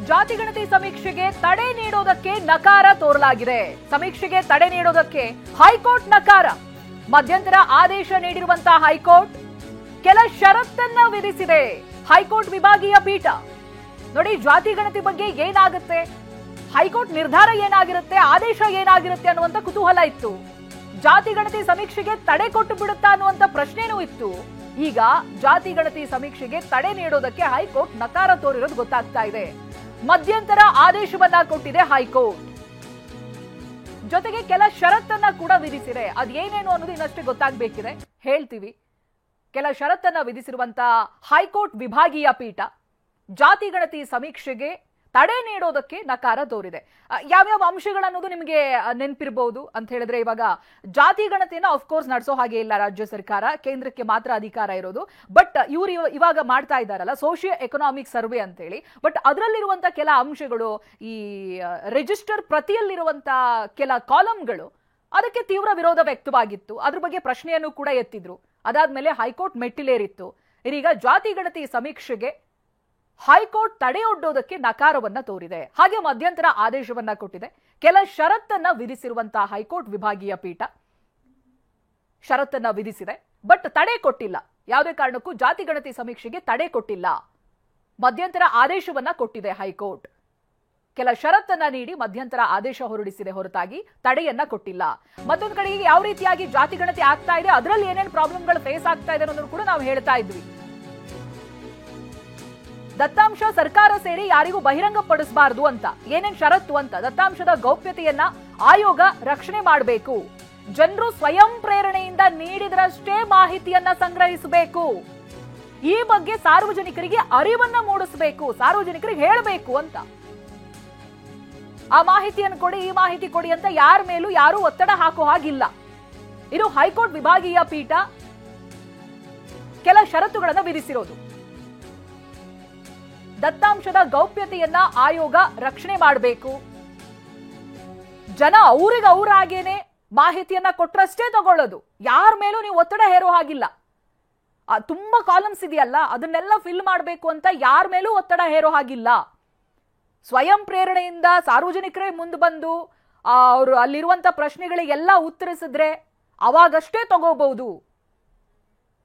ಜಾತಿಗಣತಿ ಸಮೀಕ್ಷೆಗೆ ತಡೆ ನೀಡೋದಕ್ಕೆ ನಕಾರ ತೋರಲಾಗಿದೆ. ಸಮೀಕ್ಷೆಗೆ ತಡೆ ನೀಡೋದಕ್ಕೆ ಹೈಕೋರ್ಟ್ ನಕಾರ. ಮಧ್ಯಂತರ ಆದೇಶ ನೀಡಿರುವಂತಹ ಹೈಕೋರ್ಟ್ ಕೆಲ ಷರತ್ತನ್ನ ವಿಧಿಸಿದೆ. ಹೈಕೋರ್ಟ್ ವಿಭಾಗೀಯ ಪೀಠ ನೋಡಿ, ಜಾತಿಗಣತಿ ಬಗ್ಗೆ ಏನಾಗುತ್ತೆ, ಹೈಕೋರ್ಟ್ ನಿರ್ಧಾರ ಏನಾಗಿರುತ್ತೆ, ಆದೇಶ ಏನಾಗಿರುತ್ತೆ ಅನ್ನುವಂತ ಕುತೂಹಲ ಇತ್ತು. ಜಾತಿಗಣತಿ ಸಮೀಕ್ಷೆಗೆ ತಡೆ ಕೊಟ್ಟು ಬಿಡುತ್ತಾ ಅನ್ನುವಂತ ಪ್ರಶ್ನೆನೂ ಇತ್ತು. ಈಗ ಜಾತಿಗಣತಿ ಸಮೀಕ್ಷೆಗೆ ತಡೆ ನೀಡೋದಕ್ಕೆ ಹೈಕೋರ್ಟ್ ನಕಾರ ತೋರಿರೋದು ಗೊತ್ತಾಗ್ತಾ ಇದೆ. ಮಧ್ಯಂತರ ಆದೇಶವನ್ನ ಕೊಟ್ಟಿದೆ ಹೈಕೋರ್ಟ್. ಜೊತೆಗೆ ಕೆಲ ಷರತ್ತನ್ನ ಕೂಡ ವಿಧಿಸಿದೆ. ಅದೇನೇನು ಅನ್ನೋದು ಇನ್ನಷ್ಟೇ ಗೊತ್ತಾಗಬೇಕಿದೆ, ಹೇಳ್ತೀವಿ. ಕೆಲ ಷರತ್ತನ್ನ ವಿಧಿಸಿರುವಂತಹ ಹೈಕೋರ್ಟ್ ವಿಭಾಗೀಯ ಪೀಠ ಜಾತಿಗಣತಿ ಸಮೀಕ್ಷೆಗೆ ತಡೆ ನೀಡೋದಕ್ಕೆ ನಕಾರ ತೋರಿದೆ. ಯಾವ್ಯಾವ ಅಂಶಗಳನ್ನೋದು ನಿಮಗೆ ನೆನಪಿರಬಹುದು ಅಂತ ಹೇಳಿದ್ರೆ, ಇವಾಗ ಜಾತಿಗಣತಿಯನ್ನ ಆಫ್ಕೋರ್ಸ್ ನಡೆಸೋ ಹಾಗೆ ಇಲ್ಲ ರಾಜ್ಯ ಸರ್ಕಾರ, ಕೇಂದ್ರಕ್ಕೆ ಮಾತ್ರ ಅಧಿಕಾರ ಇರೋದು. ಬಟ್ ಇವರು ಇವಾಗ ಮಾಡ್ತಾ ಇದ್ದಾರಲ್ಲ ಸೋಷಿಯೋ ಎಕನಾಮಿಕ್ ಸರ್ವೆ ಅಂತ ಹೇಳಿ, ಬಟ್ ಅದರಲ್ಲಿರುವಂತ ಕೆಲ ಅಂಶಗಳು, ಈ ರಿಜಿಸ್ಟರ್ ಪ್ರತಿಯಲ್ಲಿರುವಂತ ಕೆಲ ಕಾಲಂಗಳು, ಅದಕ್ಕೆ ತೀವ್ರ ವಿರೋಧ ವ್ಯಕ್ತವಾಗಿತ್ತು. ಅದ್ರ ಬಗ್ಗೆ ಪ್ರಶ್ನೆಯನ್ನು ಕೂಡ ಎತ್ತಿದ್ರು. ಅದಾದ್ಮೇಲೆ ಹೈಕೋರ್ಟ್ ಮೆಟ್ಟಿಲೇರಿತ್ತು. ಇದೀಗ ಜಾತಿಗಣತಿ ಸಮೀಕ್ಷೆಗೆ ಹೈಕೋರ್ಟ್ ತಡೆಯೊಡ್ಡೋದಕ್ಕೆ ನಕಾರವನ್ನ ತೋರಿದೆ. ಹಾಗೆ ಮಧ್ಯಂತರ ಆದೇಶವನ್ನ ಕೊಟ್ಟಿದೆ. ಕೆಲ ಷರತ್ತನ್ನ ವಿಧಿಸಿರುವಂತಹ ಹೈಕೋರ್ಟ್ ವಿಭಾಗೀಯ ಪೀಠ ಷರತ್ತನ್ನ ವಿಧಿಸಿದೆ, ಬಟ್ ತಡೆ ಕೊಟ್ಟಿಲ್ಲ. ಯಾವುದೇ ಕಾರಣಕ್ಕೂ ಜಾತಿಗಣತಿ ಸಮೀಕ್ಷೆಗೆ ತಡೆ ಕೊಟ್ಟಿಲ್ಲ. ಮಧ್ಯಂತರ ಆದೇಶವನ್ನ ಕೊಟ್ಟಿದೆ ಹೈಕೋರ್ಟ್. ಕೆಲ ಷರತ್ತನ್ನ ನೀಡಿ ಮಧ್ಯಂತರ ಆದೇಶ ಹೊರಡಿಸಿದೆ ಹೊರತಾಗಿ ತಡೆಯನ್ನ ಕೊಟ್ಟಿಲ್ಲ. ಮತ್ತೊಂದು ಕಡೆಗೆ ಯಾವ ರೀತಿಯಾಗಿ ಜಾತಿಗಣತಿ ಆಗ್ತಾ ಇದೆ, ಅದರಲ್ಲಿ ಏನೇನು ಪ್ರಾಬ್ಲಮ್ಗಳು ಫೇಸ್ ಆಗ್ತಾ ಇದೆ ಅನ್ನೋದನ್ನು ಕೂಡ ನಾವು ಹೇಳ್ತಾ ಇದ್ವಿ. ದತ್ತಾಂಶ ಸರ್ಕಾರ ಸೇರಿ ಯಾರಿಗೂ ಬಹಿರಂಗಪಡಿಸಬಾರದು ಅಂತ ಏನೇನ್ ಷರತ್ತು ಅಂತ. ದತ್ತಾಂಶದ ಗೌಪ್ಯತೆಯನ್ನ ಆಯೋಗ ರಕ್ಷಣೆ ಮಾಡಬೇಕು. ಜನರು ಸ್ವಯಂ ಪ್ರೇರಣೆಯಿಂದ ನೀಡಿದರಷ್ಟೇ ಮಾಹಿತಿಯನ್ನ ಸಂಗ್ರಹಿಸಬೇಕು. ಈ ಬಗ್ಗೆ ಸಾರ್ವಜನಿಕರಿಗೆ ಅರಿವನ್ನ ಮೂಡಿಸಬೇಕು, ಸಾರ್ವಜನಿಕರಿಗೆ ಹೇಳಬೇಕು ಅಂತ. ಆ ಮಾಹಿತಿಯನ್ನು ಕೊಡಿ, ಈ ಮಾಹಿತಿ ಕೊಡಿ ಅಂತ ಯಾರ ಮೇಲೂ ಯಾರೂ ಒತ್ತಡ ಹಾಕೋ ಹಾಗಿಲ್ಲ. ಇದು ಹೈಕೋರ್ಟ್ ವಿಭಾಗೀಯ ಪೀಠ ಕೆಲ ಷರತ್ತುಗಳನ್ನು ವಿಧಿಸಿರೋದು. ದತ್ತಾಂಶದ ಗೌಪ್ಯತೆಯನ್ನ ಆಯೋಗ ರಕ್ಷಣೆ ಮಾಡಬೇಕು. ಜನ ಅವರಾಗೇನೆ ಮಾಹಿತಿಯನ್ನ ಕೊಟ್ರಷ್ಟೇ ತಗೊಳ್ಳೋದು, ಯಾರ ಮೇಲೂ ನೀವು ಒತ್ತಡ ಹೇರೋ ಹಾಗಿಲ್ಲ. ತುಂಬಾ ಕಾಲಮ್ಸ್ ಇದೆಯಲ್ಲ, ಅದನ್ನೆಲ್ಲ ಫಿಲ್ ಮಾಡಬೇಕು ಅಂತ ಯಾರ ಮೇಲೂ ಒತ್ತಡ ಹೇರೋ ಹಾಗಿಲ್ಲ. ಸ್ವಯಂ ಪ್ರೇರಣೆಯಿಂದ ಸಾರ್ವಜನಿಕರೇ ಮುಂದೆ ಬಂದು ಅವರು ಅಲ್ಲಿರುವಂತ ಪ್ರಶ್ನೆಗಳಿಗೆಲ್ಲ ಉತ್ತರಿಸಿದ್ರೆ ಅವಾಗಷ್ಟೇ ತಗೋಬಹುದು.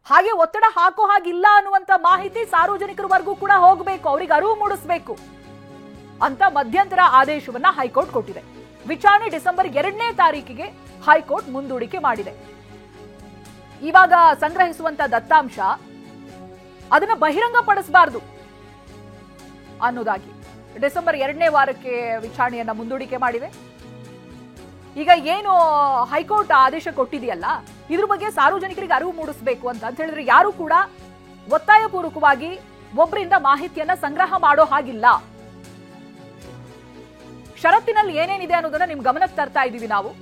ಹಾಗೆ ಒತ್ತಡ ಹಾಕೋ ಹಾಗಿಲ್ಲ ಅನ್ನುವಂತ ಮಾಹಿತಿ ಸಾರ್ವಜನಿಕರವರೆಗೂ ಕೂಡ ಹೋಗಬೇಕು, ಅವರಿಗೆ ಅರಿವು ಮೂಡಿಸಬೇಕು ಅಂತ ಮಧ್ಯಂತರ ಆದೇಶವನ್ನ ಹೈಕೋರ್ಟ್ ಕೊಟ್ಟಿದೆ. ವಿಚಾರಣೆ ಡಿಸೆಂಬರ್ 2ನೇ ತಾರೀಕಿಗೆ ಹೈಕೋರ್ಟ್ ಮುಂದೂಡಿಕೆ ಮಾಡಿದೆ. ಇವಾಗ ಸಂಗ್ರಹಿಸುವಂತ ದತ್ತಾಂಶ ಅದನ್ನ ಬಹಿರಂಗಪಡಿಸಬಾರದು ಅನ್ನೋದಾಗಿ ಡಿಸೆಂಬರ್ 2ನೇ ವಾರಕ್ಕೆ ವಿಚಾರಣೆಯನ್ನ ಮುಂದೂಡಿಕೆ ಮಾಡಿದೆ. ಈಗ ಏನು ಹೈಕೋರ್ಟ್ ಆದೇಶ ಕೊಟ್ಟಿದೆಯಲ್ಲ, ಇದ್ರ ಬಗ್ಗೆ ಸಾರ್ವಜನಿಕರಿಗೆ ಅರಿವು ಮೂಡಿಸಬೇಕು ಅಂತ ಹೇಳಿದ್ರೆ ಯಾರು ಕೂಡ ಒತ್ತಾಯಪೂರ್ವಕವಾಗಿ ಒಬ್ಬರಿಂದ ಮಾಹಿತಿಯನ್ನ ಸಂಗ್ರಹ ಮಾಡೋ ಹಾಗಿಲ್ಲ. ಷರತ್ತಿನಲ್ಲಿ ಏನೇನಿದೆ ಅನ್ನೋದನ್ನ ನಿಮ್ ಗಮನಕ್ಕೆ ತರ್ತಾ ಇದೀವಿ ನಾವು.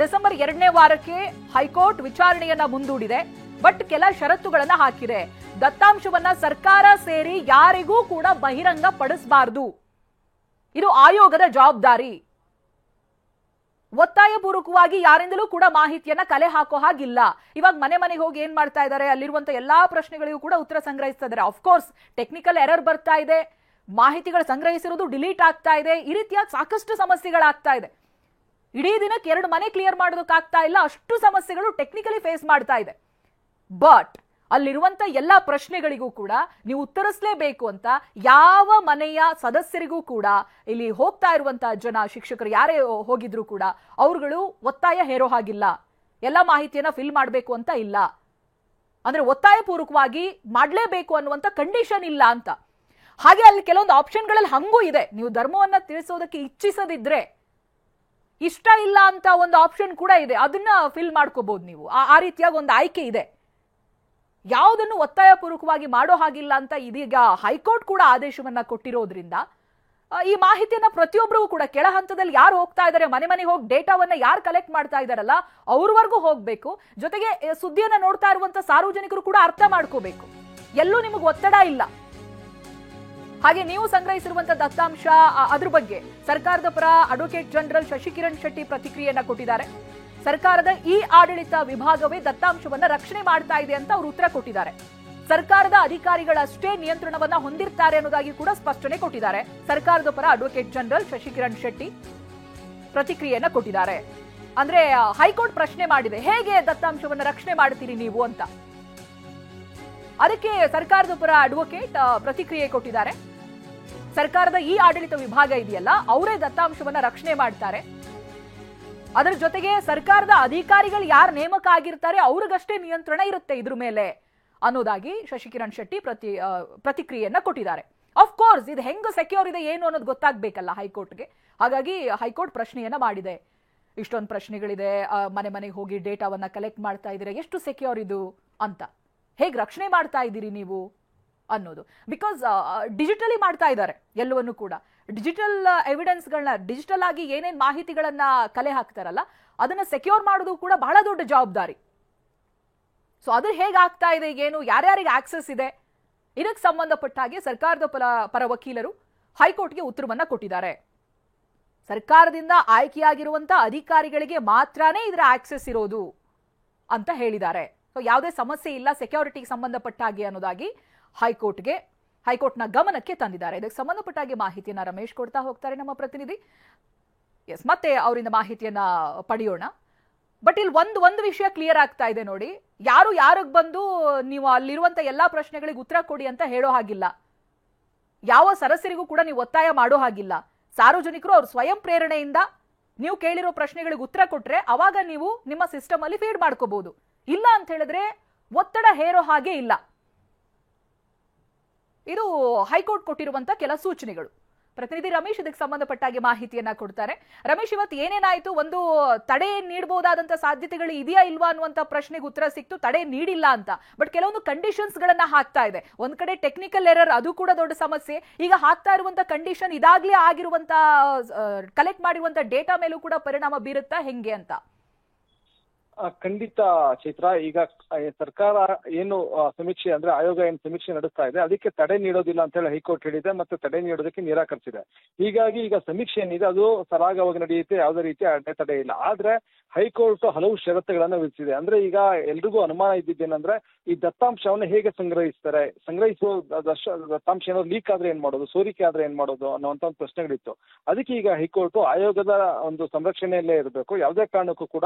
ಡಿಸೆಂಬರ್ 2ನೇ ವಾರಕ್ಕೆ ಹೈಕೋರ್ಟ್ ವಿಚಾರಣೆಯನ್ನ ಮುಂದೂಡಿದೆ, ಬಟ್ ಕೆಲ ಷರತ್ತುಗಳನ್ನ ಹಾಕಿದೆ. ದತ್ತಾಂಶವನ್ನ ಸರ್ಕಾರ ಸೇರಿ ಯಾರಿಗೂ ಕೂಡ ಬಹಿರಂಗ ಪಡಿಸಬಾರದು, ಇದು ಆಯೋಗದ ಜವಾಬ್ದಾರಿ. ಒತ್ತಾಯಪೂರ್ವಕವಾಗಿ ಯಾರಿಂದಲೂ ಕೂಡ ಮಾಹಿತಿಯನ್ನ ಕಲೆ ಹಾಕೋ ಹಾಗಿಲ್ಲ. ಇವಾಗ ಮನೆಗೆ ಹೋಗಿ ಏನ್ ಮಾಡ್ತಾ ಇದ್ದಾರೆ, ಅಲ್ಲಿರುವಂತ ಎಲ್ಲಾ ಪ್ರಶ್ನೆಗಳಿಗೂ ಕೂಡ ಉತ್ತರ ಸಂಗ್ರಹಿಸ್ತಾ ಇದ್ದಾರೆ. ಆಫ್ಕೋರ್ಸ್ ಟೆಕ್ನಿಕಲ್ ಎರರ್ ಬರ್ತಾ ಇದೆ, ಮಾಹಿತಿಗಳು ಸಂಗ್ರಹಿಸಿರೋದು ಡಿಲೀಟ್ ಆಗ್ತಾ ಇದೆ, ಈ ರೀತಿಯಾಗಿ ಸಾಕಷ್ಟು ಸಮಸ್ಯೆಗಳಾಗ್ತಾ ಇದೆ. ಇಡೀ ದಿನಕ್ಕೆ 2 ಮನೆ ಕ್ಲಿಯರ್ ಮಾಡೋದಕ್ಕಾಗ್ತಾ ಇಲ್ಲ, ಅಷ್ಟು ಸಮಸ್ಯೆಗಳು ಟೆಕ್ನಿಕಲಿ ಫೇಸ್ ಮಾಡ್ತಾ ಇದೆ. ಬಟ್ ಅಲ್ಲಿರುವಂತ ಎಲ್ಲಾ ಪ್ರಶ್ನೆಗಳಿಗೂ ಕೂಡ ನೀವು ಉತ್ತರಿಸಲೇಬೇಕು ಅಂತ ಯಾವ ಮನೆಯ ಸದಸ್ಯರಿಗೂ ಕೂಡ, ಇಲ್ಲಿ ಹೋಗ್ತಾ ಇರುವಂತಹ ಜನ, ಶಿಕ್ಷಕರು ಯಾರೇ ಹೋಗಿದ್ರು ಕೂಡ ಅವ್ರುಗಳು ಒತ್ತಾಯ ಹೇರೋ ಹಾಗಿಲ್ಲ. ಎಲ್ಲ ಮಾಹಿತಿಯನ್ನ ಫಿಲ್ ಮಾಡಬೇಕು ಅಂತ ಇಲ್ಲ, ಅಂದ್ರೆ ಒತ್ತಾಯಪೂರ್ವಕವಾಗಿ ಮಾಡಲೇಬೇಕು ಅನ್ನುವಂತ ಕಂಡೀಷನ್ ಇಲ್ಲ ಅಂತ. ಹಾಗೆ ಅಲ್ಲಿ ಕೆಲವೊಂದು ಆಪ್ಷನ್ಗಳಲ್ಲಿ ಹಂಗೂ ಇದೆ. ನೀವು ಧರ್ಮವನ್ನ ತಿಳಿಸೋದಕ್ಕೆ ಇಚ್ಛಿಸದಿದ್ರೆ, ಇಷ್ಟ ಇಲ್ಲ ಅಂತ ಒಂದು ಆಪ್ಷನ್ ಕೂಡ ಇದೆ, ಅದನ್ನ ಫಿಲ್ ಮಾಡ್ಕೋಬಹುದು ನೀವು. ಆ ರೀತಿಯಾಗಿ ಒಂದು ಆಯ್ಕೆ ಇದೆ. ಯಾವುದನ್ನು ಒತ್ತಾಯಪೂರ್ವಕವಾಗಿ ಮಾಡೋ ಹಾಗಿಲ್ಲ ಅಂತ ಇದೀಗ ಹೈಕೋರ್ಟ್ ಕೂಡ ಆದೇಶವನ್ನ ಕೊಟ್ಟಿರೋದ್ರಿಂದ ಈ ಮಾಹಿತಿಯನ್ನ ಪ್ರತಿಯೊಬ್ಬರಿಗೂ ಕೂಡ ಕೆಳ ಹಂತದಲ್ಲಿ ಯಾರು ಹೋಗ್ತಾ ಇದ್ದಾರೆ, ಮನೆಗೆ ಹೋಗಿ ಡೇಟಾವನ್ನ ಯಾರು ಕಲೆಕ್ಟ್ ಮಾಡ್ತಾ ಇದಾರಲ್ಲ ಅವ್ರವರೆಗೂ ಹೋಗ್ಬೇಕು. ಜೊತೆಗೆ ಸುದ್ದಿಯನ್ನ ನೋಡ್ತಾ ಇರುವಂತ ಸಾರ್ವಜನಿಕರು ಕೂಡ ಅರ್ಥ ಮಾಡ್ಕೋಬೇಕು, ಎಲ್ಲೂ ನಿಮಗೆ ಒತ್ತಡ ಇಲ್ಲ. ಹಾಗೆ ನೀವು ಸಂಗ್ರಹಿಸಿರುವಂತ ದತ್ತಾಂಶ ಅದ್ರ ಬಗ್ಗೆ ಸರ್ಕಾರದ ಪರ ಅಡ್ವೊಕೇಟ್ ಜನರಲ್ ಶಶಿಕಿರಣ್ ಶೆಟ್ಟಿ ಪ್ರತಿಕ್ರಿಯೆಯನ್ನ ಕೊಟ್ಟಿದ್ದಾರೆ. ಸರ್ಕಾರದ ಈ ಆಡಳಿತ ವಿಭಾಗವೇ ದತ್ತಾಂಶವನ್ನ ರಕ್ಷಣೆ ಮಾಡ್ತಾ ಇದೆ ಅಂತ ಅವರು ಉತ್ತರ ಕೊಟ್ಟಿದ್ದಾರೆ. ಸರ್ಕಾರದ ಅಧಿಕಾರಿಗಳಷ್ಟೇ ನಿಯಂತ್ರಣವನ್ನ ಹೊಂದಿರ್ತಾರೆ ಅನ್ನೋದಾಗಿ ಕೂಡ ಸ್ಪಷ್ಟನೆ ಕೊಟ್ಟಿದ್ದಾರೆ. ಸರ್ಕಾರದ ಪರ ಅಡ್ವೊಕೇಟ್ ಜನರಲ್ ಶಶಿಕಿರಣ್ ಶೆಟ್ಟಿ ಪ್ರತಿಕ್ರಿಯೆಯನ್ನ ಕೊಟ್ಟಿದ್ದಾರೆ. ಅಂದ್ರೆ ಹೈಕೋರ್ಟ್ ಪ್ರಶ್ನೆ ಮಾಡಿದೆ, ಹೇಗೆ ದತ್ತಾಂಶವನ್ನ ರಕ್ಷಣೆ ಮಾಡ್ತೀರಿ ನೀವು ಅಂತ. ಅದಕ್ಕೆ ಸರ್ಕಾರದ ಪರ ಅಡ್ವೊಕೇಟ್ ಪ್ರತಿಕ್ರಿಯೆ ಕೊಟ್ಟಿದ್ದಾರೆ. ಸರ್ಕಾರದ ಈ ಆಡಳಿತ ವಿಭಾಗ ಇದೆಯಲ್ಲ, ಅವರೇ ದತ್ತಾಂಶವನ್ನ ರಕ್ಷಣೆ ಮಾಡ್ತಾರೆ. ಅದರ ಜೊತೆಗೆ ಸರ್ಕಾರದ ಅಧಿಕಾರಿಗಳು ಯಾರು ನೇಮಕ ಆಗಿರ್ತಾರೆ ಅವ್ರಿಗಷ್ಟೇ ನಿಯಂತ್ರಣ ಇರುತ್ತೆ ಇದ್ರ ಮೇಲೆ ಅನ್ನೋದಾಗಿ ಶಶಿಕಿರಣ್ ಶೆಟ್ಟಿ ಪ್ರತಿಕ್ರಿಯೆಯನ್ನ ಕೊಟ್ಟಿದ್ದಾರೆ. ಆಫ್ ಕೋರ್ಸ್ ಇದು ಹೆಂಗ್ ಸೆಕ್ಯೂರ್ ಇದೆ ಏನು ಅನ್ನೋದು ಗೊತ್ತಾಗ್ಬೇಕಲ್ಲ ಹೈಕೋರ್ಟ್ಗೆ. ಹಾಗಾಗಿ ಹೈಕೋರ್ಟ್ ಪ್ರಶ್ನೆಯನ್ನ ಮಾಡಿದೆ. ಇಷ್ಟೊಂದು ಪ್ರಶ್ನೆಗಳಿದೆ, ಮನೆ ಮನೆಗೆ ಹೋಗಿ ಡೇಟಾವನ್ನ ಕಲೆಕ್ಟ್ ಮಾಡ್ತಾ ಇದ್ದೀರಾ, ಎಷ್ಟು ಸೆಕ್ಯೂರ್ ಇದು ಅಂತ, ಹೇಗೆ ರಕ್ಷಣೆ ಮಾಡ್ತಾ ಇದ್ದೀರಿ ನೀವು ಅನ್ನೋದು. ಬಿಕಾಸ್ ಡಿಜಿಟಲಿ ಮಾಡ್ತಾ ಇದ್ದಾರೆ ಎಲ್ಲವನ್ನೂ ಕೂಡ. ಡಿಜಿಟಲ್ ಎವಿಡೆನ್ಸ್ಗಳನ್ನ, ಡಿಜಿಟಲ್ ಆಗಿ ಏನೇನ್ ಮಾಹಿತಿಗಳನ್ನ ಕಲೆ ಹಾಕ್ತಾರಲ್ಲ ಅದನ್ನ ಸೆಕ್ಯೂರ್ ಮಾಡೋದು ಕೂಡ ಬಹಳ ದೊಡ್ಡ ಜವಾಬ್ದಾರಿ. ಸೊ ಅದು ಹೇಗಾಗ್ತಾ ಇದೆ, ಏನು, ಯಾರ್ಯಾರಿಗೆ ಆಕ್ಸೆಸ್ ಇದೆ, ಇದಕ್ಕೆ ಸಂಬಂಧಪಟ್ಟ ಹಾಗೆ ಸರ್ಕಾರದ ಪರ ವಕೀಲರು ಹೈಕೋರ್ಟ್ಗೆ ಉತ್ತರವನ್ನ ಕೊಟ್ಟಿದ್ದಾರೆ. ಸರ್ಕಾರದಿಂದ ಆಯ್ಕೆಯಾಗಿರುವಂತಹ ಅಧಿಕಾರಿಗಳಿಗೆ ಮಾತ್ರನೇ ಇದರ ಆಕ್ಸೆಸ್ ಇರೋದು ಅಂತ ಹೇಳಿದ್ದಾರೆ. ಸೊ ಯಾವುದೇ ಸಮಸ್ಯೆ ಇಲ್ಲ ಸೆಕ್ಯೂರಿಟಿಗೆ ಸಂಬಂಧಪಟ್ಟ ಹಾಗೆ ಅನ್ನೋದಾಗಿ ಹೈಕೋರ್ಟ್ನ ಗಮನಕ್ಕೆ ತಂದಿದ್ದಾರೆ. ಇದಕ್ಕೆ ಸಂಬಂಧಪಟ್ಟ ಹಾಗೆ ಮಾಹಿತಿಯನ್ನ ರಮೇಶ್ ಕೊಡ್ತಾ ಹೋಗ್ತಾರೆ, ನಮ್ಮ ಪ್ರತಿನಿಧಿ. ಎಸ್, ಮತ್ತೆ ಅವರಿಂದ ಮಾಹಿತಿಯನ್ನ ಪಡೆಯೋಣ. ಬಟ್ ಇಲ್ಲಿ ಒಂದು ವಿಷಯ ಕ್ಲಿಯರ್ ಆಗ್ತಾ ಇದೆ ನೋಡಿ, ಯಾರಿಗ್ ಬಂದು ನೀವು ಅಲ್ಲಿರುವಂತ ಎಲ್ಲಾ ಪ್ರಶ್ನೆಗಳಿಗೆ ಉತ್ತರ ಕೊಡಿ ಅಂತ ಹೇಳೋ ಹಾಗಿಲ್ಲ. ಯಾವ ಸದಸ್ಯರಿಗೂ ಕೂಡ ನೀವು ಒತ್ತಾಯ ಮಾಡೋ ಹಾಗಿಲ್ಲ. ಸಾರ್ವಜನಿಕರು ಅವ್ರ ಸ್ವಯಂ ಪ್ರೇರಣೆಯಿಂದ ನೀವು ಕೇಳಿರೋ ಪ್ರಶ್ನೆಗಳಿಗೆ ಉತ್ತರ ಕೊಟ್ರೆ ಅವಾಗ ನೀವು ನಿಮ್ಮ ಸಿಸ್ಟಮ್ ಅಲ್ಲಿ ಫೀಡ್ ಮಾಡ್ಕೋಬಹುದು. ಇಲ್ಲ ಅಂತ ಹೇಳಿದ್ರೆ ಒತ್ತಡ ಹೇರೋ ಹಾಗೆ ಇಲ್ಲ. ಇದು ಹೈಕೋರ್ಟ್ ಕೊಟ್ಟಿರುವಂತ ಕೆಲ ಸೂಚನೆಗಳು. ಪ್ರತಿನಿಧಿ ರಮೇಶ್ ಇದಕ್ಕೆ ಸಂಬಂಧಪಟ್ಟಾಗಿ ಮಾಹಿತಿಯನ್ನ ಕೊಡ್ತಾರೆ. ರಮೇಶ್, ಇವತ್ತು ಏನೇನಾಯ್ತು? ಒಂದು ತಡೆ ನೀಡಬಹುದಾದಂತ ಸಾಧ್ಯತೆಗಳು ಇದೆಯಾ ಇಲ್ವಾ ಅನ್ನುವಂತ ಪ್ರಶ್ನೆಗೆ ಉತ್ತರ ಸಿಕ್ತು, ತಡೆ ನೀಡಿಲ್ಲ ಅಂತ. ಬಟ್ ಕೆಲವೊಂದು ಕಂಡೀಷನ್ಸ್ ಗಳನ್ನ ಹಾಕ್ತಾ ಇದೆ. ಒಂದ್ ಕಡೆ ಟೆಕ್ನಿಕಲ್ ಎರರ್, ಅದು ಕೂಡ ದೊಡ್ಡ ಸಮಸ್ಯೆ. ಈಗ ಹಾಕ್ತಾ ಇರುವಂತ ಕಂಡೀಷನ್ ಇದಾಗ್ಲೇ ಆಗಿರುವಂತ ಕಲೆಕ್ಟ್ ಮಾಡಿರುವಂತ ಡೇಟಾ ಮೇಲೂ ಕೂಡ ಪರಿಣಾಮ ಬೀರುತ್ತಾ, ಹೆಂಗೆ ಅಂತ? ಖಂಡಿತ ಚೈತ್ರ. ಈಗ ಸರ್ಕಾರ ಏನು ಸಮೀಕ್ಷೆ ಅಂದ್ರೆ ಆಯೋಗ ಏನು ಸಮೀಕ್ಷೆ ನಡೆಸ್ತಾ ಇದೆ ಅದಕ್ಕೆ ತಡೆ ನೀಡೋದಿಲ್ಲ ಅಂತ ಹೇಳಿ ಹೈಕೋರ್ಟ್ ಹೇಳಿದೆ, ಮತ್ತೆ ತಡೆ ನೀಡೋದಕ್ಕೆ ನಿರಾಕರಿಸಿದೆ. ಹೀಗಾಗಿ ಈಗ ಸಮೀಕ್ಷೆ ಏನಿದೆ ಅದು ಸರಾಗವಾಗಿ ನಡೆಯುತ್ತೆ, ಯಾವುದೇ ರೀತಿಯ ಅಡೆತಡೆ ಇಲ್ಲ. ಆದ್ರೆ ಹೈಕೋರ್ಟ್ ಹಲವು ಷರತ್ತುಗಳನ್ನ ವಿಧಿಸಿದೆ. ಅಂದ್ರೆ ಈಗ ಎಲ್ರಿಗೂ ಅನುಮಾನ ಇದ್ದಿದ್ದೇನೆಂದ್ರೆ ಈ ದತ್ತಾಂಶವನ್ನು ಹೇಗೆ ಸಂಗ್ರಹಿಸುವ ದತ್ತಾಂಶ ಏನಾದ್ರು ಲೀಕ್ ಆದ್ರೆ ಏನ್ ಮಾಡೋದು, ಸೋರಿಕೆ ಆದ್ರೆ ಏನ್ ಮಾಡೋದು ಅನ್ನುವಂತ ಒಂದು ಪ್ರಶ್ನೆಗಳಿತ್ತು. ಅದಕ್ಕೆ ಈಗ ಹೈಕೋರ್ಟ್ ಆಯೋಗದ ಒಂದು ಸಂರಕ್ಷಣೆಯಲ್ಲೇ ಇರಬೇಕು, ಯಾವುದೇ ಕಾರಣಕ್ಕೂ ಕೂಡ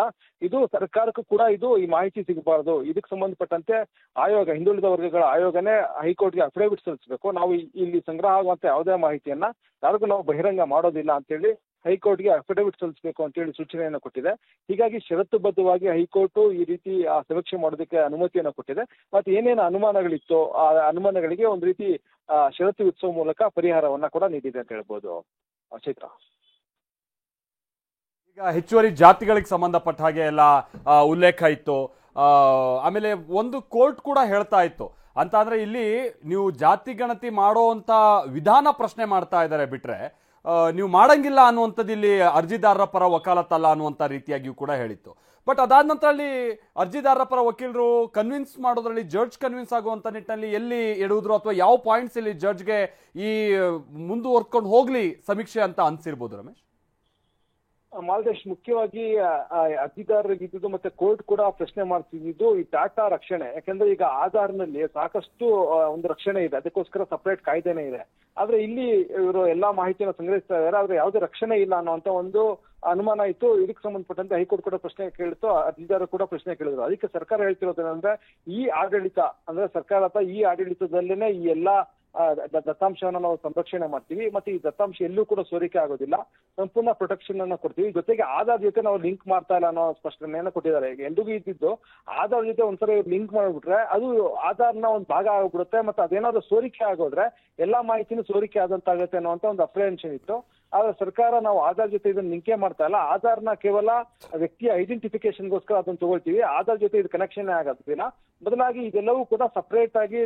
ಇದು ಸರ್ಕಾರಕ್ಕೂ ಕೂಡ ಈ ಮಾಹಿತಿ ಸಿಗಬಾರದು. ಇದಕ್ಕೆ ಸಂಬಂಧಪಟ್ಟಂತೆ ಆಯೋಗ, ಹಿಂದುಳಿದ ವರ್ಗಗಳ ಆಯೋಗನೇ ಹೈಕೋರ್ಟ್ಗೆ ಅಫಿಡವಿಟ್ ಸಲ್ಲಿಸಬೇಕು. ನಾವು ಇಲ್ಲಿ ಸಂಗ್ರಹ ಆಗುವಂತ ಯಾವುದೇ ಮಾಹಿತಿಯನ್ನ ಯಾರಿಗೂ ನಾವು ಬಹಿರಂಗ ಮಾಡೋದಿಲ್ಲ ಅಂತೇಳಿ ಹೈಕೋರ್ಟ್ಗೆ ಅಫಿಡವಿಟ್ ಸಲ್ಲಿಸಬೇಕು ಅಂತೇಳಿ ಸೂಚನೆಯನ್ನು ಕೊಟ್ಟಿದೆ. ಹೀಗಾಗಿ ಷರತ್ತುಬದ್ಧವಾಗಿ ಹೈಕೋರ್ಟ್ ಈ ರೀತಿ ಸಮೀಕ್ಷೆ ಮಾಡೋದಕ್ಕೆ ಅನುಮತಿಯನ್ನು ಕೊಟ್ಟಿದೆ. ಮತ್ತೆ ಏನೇನು ಅನುಮಾನಗಳಿತ್ತು ಆ ಅನುಮಾನಗಳಿಗೆ ಒಂದು ರೀತಿ ಷರತ್ತು ವಿಧಿಸುವ ಮೂಲಕ ಪರಿಹಾರವನ್ನ ಕೂಡ ನೀಡಿದೆ ಅಂತ ಹೇಳ್ಬೋದು ಚೈತ್ರ. ಈಗ ಹೆಚ್ಚುವರಿ ಜಾತಿಗಳಿಗೆ ಸಂಬಂಧಪಟ್ಟ ಹಾಗೆ ಎಲ್ಲ ಉಲ್ಲೇಖ ಇತ್ತು. ಆಮೇಲೆ ಒಂದು ಕೋರ್ಟ್ ಕೂಡ ಹೇಳ್ತಾ ಇತ್ತು ಅಂತ ಅಂದ್ರೆ ಇಲ್ಲಿ ನೀವು ಜಾತಿ ಗಣತಿ ಮಾಡುವಂತ ವಿಧಾನ ಪ್ರಶ್ನೆ ಮಾಡ್ತಾ ಇದ್ದಾರೆ ಬಿಟ್ರೆ ನೀವು ಮಾಡಂಗಿಲ್ಲ ಅನ್ನುವಂಥದ್ದು ಇಲ್ಲಿ ಅರ್ಜಿದಾರರ ಪರ ವಕಾಲತ್ತಲ್ಲ ಅನ್ನುವಂಥ ರೀತಿಯಾಗಿಯೂ ಕೂಡ ಹೇಳಿತ್ತು. ಬಟ್ ಅದಾದ ನಂತರ ಅಲ್ಲಿ ಅರ್ಜಿದಾರರ ಪರ ವಕೀಲರು ಕನ್ವಿನ್ಸ್ ಮಾಡೋದ್ರಲ್ಲಿ ಜಡ್ಜ್ ಕನ್ವಿನ್ಸ್ ಆಗುವಂಥ ನಿಟ್ಟಿನಲ್ಲಿ ಎಲ್ಲಿ ಎಡುವುದ್ರು ಅಥವಾ ಯಾವ ಪಾಯಿಂಟ್ಸ್ ಇಲ್ಲಿ ಜಡ್ಜ್ಗೆ ಈ ಮುಂದುವರ್ಕೊಂಡು ಹೋಗ್ಲಿ ಸಮೀಕ್ಷೆ ಅಂತ ಅನ್ಸಿರ್ಬೋದು ರಮೇಶ್? ಮಾಲ್ದೇಶ್, ಮುಖ್ಯವಾಗಿ ಅರ್ಜಿದಾರರಿಗಿದ್ದು ಮತ್ತೆ ಕೋರ್ಟ್ ಕೂಡ ಪ್ರಶ್ನೆ ಮಾಡ್ತಿದ್ದು ಈ ಡಾಟಾ ರಕ್ಷಣೆ. ಯಾಕಂದ್ರೆ ಈಗ ಆಧಾರ್ನಲ್ಲಿ ಸಾಕಷ್ಟು ಒಂದು ರಕ್ಷಣೆ ಇದೆ, ಅದಕ್ಕೋಸ್ಕರ ಸಪರೇಟ್ ಕಾಯ್ದೆನೇ ಇದೆ. ಆದ್ರೆ ಇಲ್ಲಿ ಇವರು ಎಲ್ಲಾ ಮಾಹಿತಿಯನ್ನು ಸಂಗ್ರಹಿಸ್ತಾ ಇದ್ದಾರೆ, ಆದ್ರೆ ಯಾವುದೇ ರಕ್ಷಣೆ ಇಲ್ಲ ಅನ್ನುವಂತ ಒಂದು ಅನುಮಾನ ಇತ್ತು. ಇದಕ್ಕೆ ಸಂಬಂಧಪಟ್ಟಂತೆ ಹೈಕೋರ್ಟ್ ಕೂಡ ಪ್ರಶ್ನೆ ಕೇಳಿತ್ತು, ಅರ್ಜಿದಾರರು ಕೂಡ ಪ್ರಶ್ನೆ ಕೇಳಿದ್ರು. ಅದಕ್ಕೆ ಸರ್ಕಾರ ಹೇಳ್ತಿರೋದೇನಂದ್ರೆ ಈ ಆಡಳಿತ ಅಂದ್ರೆ ಸರ್ಕಾರದ ಈ ಆಡಳಿತದಲ್ಲೇನೆ ಈ ಎಲ್ಲಾ ದತ್ತಾಂಶವನ್ನು ನಾವು ಸಂರಕ್ಷಣೆ ಮಾಡ್ತೀವಿ, ಮತ್ತೆ ಈ ದತ್ತಾಂಶ ಎಲ್ಲೂ ಕೂಡ ಸೋರಿಕೆ ಆಗೋದಿಲ್ಲ, ಸಂಪೂರ್ಣ ಪ್ರೊಟೆಕ್ಷನ್ ಅನ್ನ ಕೊಡ್ತೀವಿ, ಜೊತೆಗೆ ಆಧಾರ್ ಜೊತೆ ನಾವು ಲಿಂಕ್ ಮಾಡ್ತಾ ಇಲ್ಲ ಅನ್ನೋ ಸ್ಪಷ್ಟನೆಯನ್ನ ಕೊಟ್ಟಿದ್ದಾರೆ. ಈಗ ಎಲ್ರಿಗೂ ಇದ್ದಿದ್ದು ಆಧಾರ್ ಜೊತೆ ಒಂದ್ಸರಿ ಲಿಂಕ್ ಮಾಡ್ಬಿಟ್ರೆ ಅದು ಆಧಾರ್ನ ಒಂದು ಭಾಗ ಆಗ್ಬಿಡುತ್ತೆ, ಮತ್ತೆ ಅದೇನಾದ್ರೂ ಸೋರಿಕೆ ಆಗೋದ್ರೆ ಎಲ್ಲಾ ಮಾಹಿತಿನೂ ಸೋರಿಕೆ ಆದಂತಾಗುತ್ತೆ ಅನ್ನುವಂತ ಒಂದು ಅಪ್ರಿಹೆನ್ಷನ್ ಇತ್ತು. ಆದ್ರೆ ಸರ್ಕಾರ ನಾವು ಆಧಾರ್ ಜೊತೆ ಇದನ್ನ ಲಿಂಕೇ ಮಾಡ್ತಾ ಇಲ್ಲ, ಆಧಾರ್ನ ಕೇವಲ ವ್ಯಕ್ತಿಯ ಐಡೆಂಟಿಫಿಕೇಶನ್ಗೋಸ್ಕರ ಅದನ್ನ ತಗೊಳ್ತೀವಿ, ಆಧಾರ್ ಜೊತೆ ಇದು ಕನೆಕ್ಷನ್ ಆಗೋದಿಲ್ಲ. ಬದಲಾಗಿ ಇದೆಲ್ಲವೂ ಕೂಡ ಸಪರೇಟ್ ಆಗಿ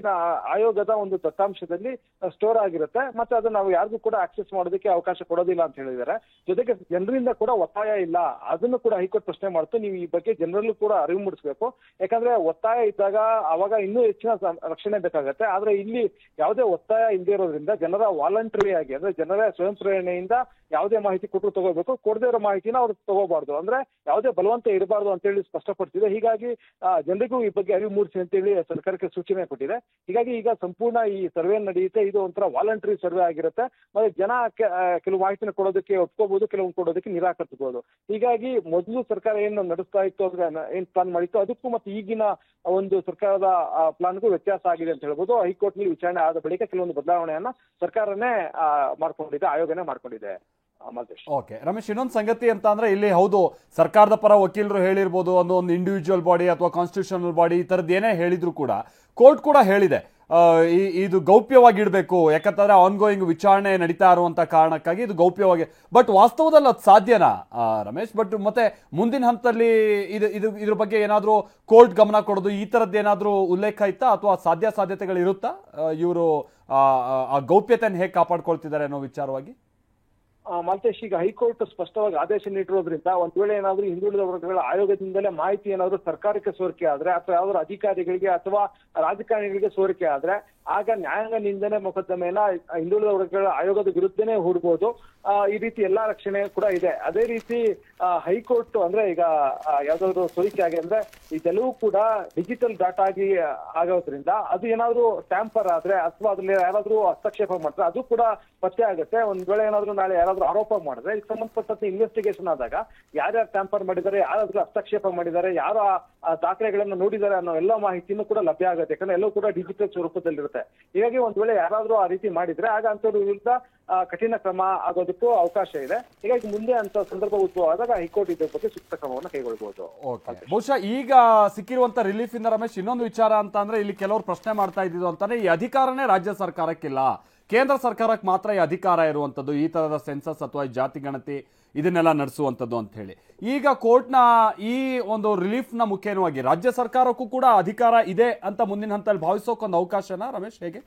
ಆಯೋಗದ ಒಂದು ದತ್ತಾಂಶದಲ್ಲಿ ಸ್ಟೋರ್ ಆಗಿರುತ್ತೆ, ಮತ್ತೆ ಅದನ್ನ ನಾವು ಯಾರಿಗೂ ಕೂಡ ಆಕ್ಸೆಸ್ ಮಾಡೋದಕ್ಕೆ ಅವಕಾಶ ಕೊಡೋದಿಲ್ಲ ಅಂತ ಹೇಳಿದ್ದಾರೆ. ಜೊತೆಗೆ ಜನರಿಂದ ಕೂಡ ಒತ್ತಾಯ ಇಲ್ಲ, ಅದನ್ನು ಕೂಡ ಹೈಕೋರ್ಟ್ ಪ್ರಶ್ನೆ ಮಾಡ್ತು. ನೀವು ಈ ಬಗ್ಗೆ ಜನರಲ್ಲೂ ಕೂಡ ಅರಿವು ಮೂಡಿಸಬೇಕು, ಯಾಕಂದ್ರೆ ಒತ್ತಾಯ ಇದ್ದಾಗ ಅವಾಗ ಇನ್ನೂ ಹೆಚ್ಚಿನ ರಕ್ಷಣೆ ಬೇಕಾಗತ್ತೆ. ಆದ್ರೆ ಇಲ್ಲಿ ಯಾವುದೇ ಒತ್ತಾಯ ಇಲ್ಲದೆ ಇರೋದ್ರಿಂದ ಜನರ ವಾಲಂಟರಿ ಆಗಿ ಅಂದ್ರೆ ಜನರ ಸ್ವಯಂ ಪ್ರೇರಣೆಯಿಂದ ಆಗಿರೋದ್ರಿಂದ ಯಾವುದೇ ಮಾಹಿತಿ ಕೊಟ್ಟರು ತಗೋಬೇಕು, ಕೊಡದೇ ಇರೋ ಮಾಹಿತಿನ ಅವ್ರು ತಗೋಬಾರ್ದು, ಅಂದ್ರೆ ಯಾವುದೇ ಬಲವಂತ ಇರಬಾರ್ದು ಅಂತೇಳಿ ಸ್ಪಷ್ಟಪಡಿಸಿದೆ. ಹೀಗಾಗಿ ಜನರಿಗೂ ಈ ಬಗ್ಗೆ ಅರಿವು ಮೂಡಿಸಿ ಅಂತೇಳಿ ಸರ್ಕಾರಕ್ಕೆ ಸೂಚನೆ ಕೊಟ್ಟಿದೆ. ಹೀಗಾಗಿ ಈಗ ಸಂಪೂರ್ಣ ಈ ಸರ್ವೆ ನಡೆಯುತ್ತೆ. ಇದು ಒಂಥರ ವಾಲಂಟರಿ ಸರ್ವೆ ಆಗಿರುತ್ತೆ. ಮತ್ತೆ ಜನ ಕೆಲವು ಮಾಹಿತಿನ ಕೊಡೋದಕ್ಕೆ ಒಪ್ಕೋಬಹುದು, ಕೆಲವು ಕೊಡೋದಕ್ಕೆ ನಿರಾಕರಿಸಬಹುದು. ಹೀಗಾಗಿ ಮೊದಲು ಸರ್ಕಾರ ಏನು ನಡೆಸ್ತಾ ಇತ್ತು ಅಂದ್ರೆ ಏನ್ ಪ್ಲಾನ್ ಮಾಡಿತ್ತು ಅದಕ್ಕೂ ಮತ್ತೆ ಈಗಿನ ಒಂದು ಸರ್ಕಾರದ ಪ್ಲಾನ್ಗೂ ವ್ಯತ್ಯಾಸ ಆಗಿದೆ ಅಂತ ಹೇಳ್ಬೋದು. ಹೈಕೋರ್ಟ್ ನಲ್ಲಿ ವಿಚಾರಣೆ ಆದ ಬಳಿಕ ಕೆಲವೊಂದು ಬದಲಾವಣೆಯನ್ನ ಸರ್ಕಾರನೇ ಮಾಡ್ಕೊಂಡಿದೆ, ಆಯೋಗನೇ ಮಾಡ್ಕೊಂಡಿದೆ. ಓಕೆ ರಮೇಶ್, ಇನ್ನೊಂದು ಸಂಗತಿ ಅಂತ ಅಂದ್ರೆ ಇಲ್ಲಿ ಹೌದು ಸರ್ಕಾರದ ಪರ ವಕೀಲರು ಹೇಳಿರ್ಬೋದು, ಒಂದು ಇಂಡಿವಿಜುವಲ್ ಬಾಡಿ ಅಥವಾ ಕಾನ್ಸ್ಟಿಟ್ಯೂಷನಲ್ ಬಾಡಿ ಈ ತರದ್ದು ಏನೇ ಹೇಳಿದ್ರು ಕೂಡ ಕೋರ್ಟ್ ಕೂಡ ಹೇಳಿದೆ ಇದು ಗೌಪ್ಯವಾಗಿ ಇಡಬೇಕು, ಯಾಕಂತಂದ್ರೆ ಆನ್ಗೋಯಿಂಗ್ ವಿಚಾರಣೆ ನಡೀತಾ ಇರುವಂತ ಕಾರಣಕ್ಕಾಗಿ ಇದು ಗೌಪ್ಯವಾಗಿ. ಬಟ್ ವಾಸ್ತವದಲ್ಲಿ ಅದು ಸಾಧ್ಯನಾ ರಮೇಶ್? ಬಟ್ ಮತ್ತೆ ಮುಂದಿನ ಹಂತದಲ್ಲಿ ಇದ್ರ ಬಗ್ಗೆ ಏನಾದ್ರೂ ಕೋರ್ಟ್ ಗಮನ ಕೊಡೋದು ಈ ತರದ್ದು ಏನಾದ್ರೂ ಉಲ್ಲೇಖ ಇತ್ತಾ ಅಥವಾ ಸಾಧ್ಯತೆಗಳು ಇರುತ್ತಾ? ಇವರು ಆ ಗೌಪ್ಯತೆಯನ್ನು ಹೇಗೆ ಕಾಪಾಡ್ಕೊಳ್ತಿದ್ದಾರೆ ಅನ್ನೋ ವಿಚಾರವಾಗಿ? ಮಾಲ್ತೇಶ್, ಈಗ ಹೈಕೋರ್ಟ್ ಸ್ಪಷ್ಟವಾಗಿ ಆದೇಶ ನೀಡಿರೋದ್ರಿಂದ ಒಂದ್ ವೇಳೆ ಏನಾದ್ರೂ ಹಿಂದುಳಿದ ವರ್ಗಗಳ ಆಯೋಗದಿಂದಲೇ ಮಾಹಿತಿ ಏನಾದ್ರೂ ಸರ್ಕಾರಕ್ಕೆ ಸೋರಿಕೆ ಆದ್ರೆ ಅಥವಾ ಯಾವ್ದಾದ್ರು ಅಧಿಕಾರಿಗಳಿಗೆ ಅಥವಾ ರಾಜಕಾರಣಿಗಳಿಗೆ ಸೋರಿಕೆ ಆದ್ರೆ ಆಗ ನ್ಯಾಯಾಂಗ ನಿಂದನೆ ಮೊಕದ್ದಮೆಯನ್ನ ಹಿಂದುಳಿದ ವರ್ಗಗಳ ಆಯೋಗದ ವಿರುದ್ಧನೇ ಹೂಡಬಹುದು. ಈ ರೀತಿ ಎಲ್ಲಾ ರಕ್ಷಣೆ ಕೂಡ ಇದೆ. ಅದೇ ರೀತಿ ಹೈಕೋರ್ಟ್ ಅಂದ್ರೆ ಈಗ ಯಾವ್ದಾದ್ರು ಸೋರಿಕೆ ಆಗಿ ಅಂದ್ರೆ ಇದೆಲ್ಲವೂ ಕೂಡ ಡಿಜಿಟಲ್ ಡಾಟಾ ಆಗಿ ಆಗೋದ್ರಿಂದ ಅದು ಏನಾದ್ರು ಟ್ಯಾಂಪರ್ ಆದ್ರೆ ಅಥವಾ ಅದ್ರಲ್ಲಿ ಯಾರಾದ್ರೂ ಹಸ್ತಕ್ಷೇಪ ಮಾಡಿದ್ರೆ ಅದು ಕೂಡ ಪತ್ತೆ ಆಗುತ್ತೆ. ಒಂದ್ ವೇಳೆ ಏನಾದ್ರು ನಾಳೆ ಯಾರಾದ್ರೂ ಆರೋಪ ಮಾಡಿದ್ರೆ ಇದಕ್ಕೆ ಸಂಬಂಧಪಟ್ಟಂತೆ ಇನ್ವೆಸ್ಟಿಗೇಷನ್ ಆದಾಗ ಯಾರ್ಯಾರು ಟ್ಯಾಂಪರ್ ಮಾಡಿದ್ದಾರೆ, ಯಾರಾದ್ರೂ ಹಸ್ತಕ್ಷೇಪ ಮಾಡಿದ್ದಾರೆ, ಯಾರು ಆ ದಾಖಲೆಗಳನ್ನು ನೋಡಿದ್ದಾರೆ ಅನ್ನೋ ಎಲ್ಲ ಮಾಹಿತಿನೂ ಕೂಡ ಲಭ್ಯ ಆಗುತ್ತೆ. ಯಾಕಂದ್ರೆ ಎಲ್ಲವೂ ಕೂಡ ಡಿಜಿಟಲ್ ಸ್ವರೂಪದಲ್ಲಿರುತ್ತೆ. ಹೀಗಾಗಿ ಒಂದ್ ವೇಳೆ ಯಾರಾದ್ರೂ ಆ ರೀತಿ ಮಾಡಿದ್ರೆ ಆಗ ಅಂತವ್ರ ವಿರುದ್ಧ ಕಠಿಣ ಕ್ರಮ ಆಗೋದಕ್ಕೂ ಅವಕಾಶ ಇದೆ. ಹೀಗಾಗಿ ಮುಂದೆ ಅಂತ ಸಂದರ್ಭ ಉದ್ಭವ ಆದಾಗ ಹೈಕೋರ್ಟ್ ಇದ್ರ ಬಗ್ಗೆ ಸೂಕ್ತ ಕ್ರಮವನ್ನು ಕೈಗೊಳ್ಳಬಹುದು. ಬಹುಶಃ ಈಗ ಸಿಕ್ಕಿರುವಂತ ರಿಲೀಫ್ ಇಂದ ರಮೇಶ್ ಇನ್ನೊಂದು ವಿಚಾರ ಅಂತ ಅಂದ್ರೆ ಇಲ್ಲಿ ಕೆಲವರು ಪ್ರಶ್ನೆ ಮಾಡ್ತಾ ಇದ್ದಿದ್ದು ಅಂತಾನೆ ಈ ಅಧಿಕಾರನೇ ರಾಜ್ಯ ಸರ್ಕಾರಕ್ಕಿಲ್ಲ, ಕೇಂದ್ರ ಸರ್ಕಾರಕ್ಕೆ ಮಾತ್ರ ಈ ಅಧಿಕಾರ ಇರುವಂತದ್ದು ಈ ತರದ ಸೆನ್ಸಸ್ ಅಥವಾ ಜಾತಿ ಗಣತಿ ಇದನ್ನೆಲ್ಲ ನಡೆಸುವಂತದ್ದು ಅಂತ ಹೇಳಿ. ಈಗ ಕೋರ್ಟ್ನ ಈ ಒಂದು ರಿಲೀಫ್ ನ ಮುಖೇನವಾಗಿ ರಾಜ್ಯ ಸರ್ಕಾರಕ್ಕೂ ಕೂಡ ಅಧಿಕಾರ ಇದೆ ಅಂತ ಮುಂದಿನ ಹಂತದಲ್ಲಿ ಭಾವಿಸೋಕೊಂದು ಅವಕಾಶನ ರಮೇಶ್ ಹೇಗೆ?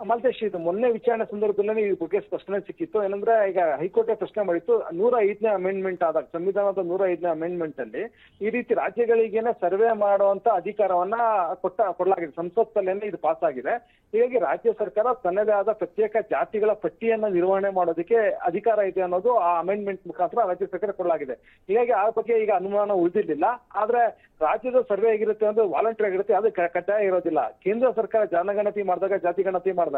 ಮಾಲ್ತೇಶ್, ಇದು ಮೊನ್ನೆ ವಿಚಾರಣೆ ಸಂದರ್ಭದಲ್ಲಿ ಈ ಬಗ್ಗೆ ಸ್ಪಷ್ಟನೆ ಸಿಕ್ಕಿತ್ತು. ಏನಂದ್ರೆ ಈಗ ಹೈಕೋರ್ಟ್ ಪ್ರಶ್ನೆ ಮಾಡಿತ್ತು 105ನೇ ಅಮೆಂಡ್ಮೆಂಟ್ ಆದಾಗ, ಸಂವಿಧಾನದ 105ನೇ ಅಮೆಂಡ್ಮೆಂಟ್ ಅಲ್ಲಿ ಈ ರೀತಿ ರಾಜ್ಯಗಳಿಗೇನೆ ಸರ್ವೆ ಮಾಡುವಂತ ಅಧಿಕಾರವನ್ನ ಕೊಡಲಾಗಿದೆ. ಸಂಸತ್ತಲ್ಲೇನೆ ಇದು ಪಾಸ್ ಆಗಿದೆ. ಹೀಗಾಗಿ ರಾಜ್ಯ ಸರ್ಕಾರ ತನ್ನದೇ ಆದ ಪ್ರತ್ಯೇಕ ಜಾತಿಗಳ ಪಟ್ಟಿಯನ್ನ ನಿರ್ವಹಣೆ ಮಾಡೋದಕ್ಕೆ ಅಧಿಕಾರ ಇದೆ ಅನ್ನೋದು ಆ ಅಮೆಂಡ್ಮೆಂಟ್ ಮುಖಾಂತರ ರಾಜ್ಯ ಸರ್ಕಾರ ಕೊಡಲಾಗಿದೆ. ಹೀಗಾಗಿ ಆ ಬಗ್ಗೆ ಈಗ ಅನುಮಾನ ಉಳಿದಿರ್ಲಿಲ್ಲ. ಆದ್ರೆ ರಾಜ್ಯದ ಸರ್ವೆ ಆಗಿರುತ್ತೆ ಅಂದ್ರೆ ವಾಲಂಟರಿ ಆಗಿರುತ್ತೆ, ಅದು ಕಡ್ಡಾಯ ಇರೋದಿಲ್ಲ. ಕೇಂದ್ರ ಸರ್ಕಾರ ಜನಗಣತಿ ಮಾಡಿದಾಗ, ಜಾತಿ ಗಣತಿ ಮಾಡಿದಾಗ